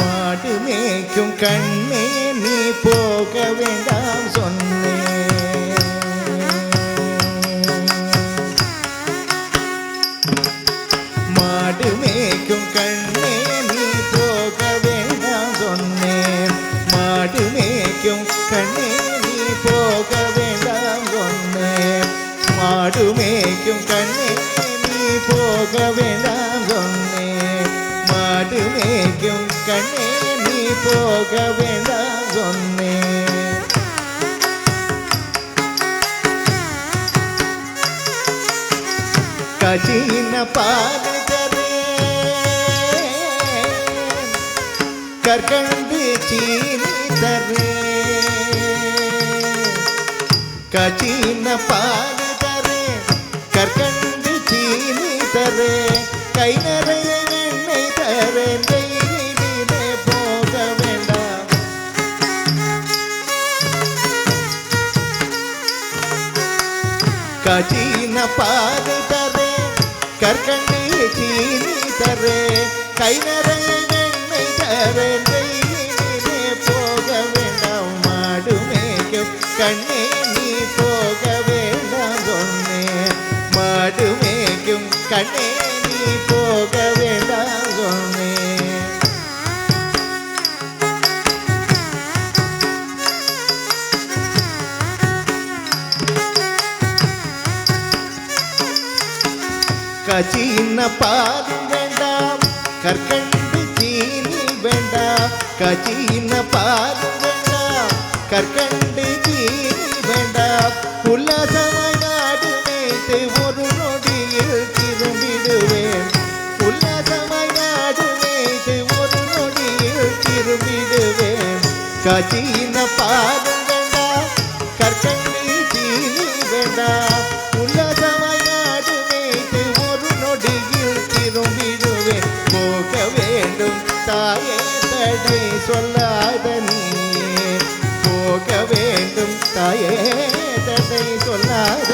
மாடு மேய்க்கும் கண்ணே நீ போக வேண்டாம் சொன்னேன். மாடு மேய்க்கும் கண்ணே நீ போக வேண்டாம் சொன்னேன். மாடு மேய்க்கும் கண்ணே நீ போக வேண்டாம் சொன்னேன். மாடு மேய்க்கும் கண்ணே நீ போக வேண்டாம் சொன்னேன். மாடு மேய்க்கும் கண்ணே நீ போக வேண்டாம் சொன்னேன். கஜின பால் தரேன் கற்கண்டு சீனி தரேன். கஜின பால் தரேன் கற்கண்டு சீனி தரேன். கை நிறைய எண்ணெய் தரேன். கையிலே போக வேண்டாம். கஜின பால் தரேன் கற்கண்டு சீனி தரேன். கை நிறைய எண்ணெய் தரேன். கையிலே போக வேண்டாம். மாடு மேய்க்கும் கண்ணே நீ போக வேண்டாம் சொன்னேன். மாடு மேய்க்கும் கண்ணே நீ போக வேண்டாம் சொன்னேன். கஜின பால் வேண்டாம் கற்கண்டு சீனி வேண்டாம். கஜின பால் வேண்டாம் கற்கண்டு சீனி வேண்டாம். உல்லாசமாய் நாடு மேய்த்து ஒரு நொடியில் திரும்பிடுவேன். உல்லாசமாய் நாடு மேய்த்து ஒரு நொடியில் திரும்பிடுவேன். கஜின பால் வேண்டாம் கற்கண்டு சீனி வேண்டாம். உல்லாசமாய் நாடு மேய்த்து ஒரு நொடியில் திரும்பிடுவேன். போக வேண்டும் தாயே தடை சொல்லாத நீயே. போக வேண்டும் தாயே தடை சொல்லாத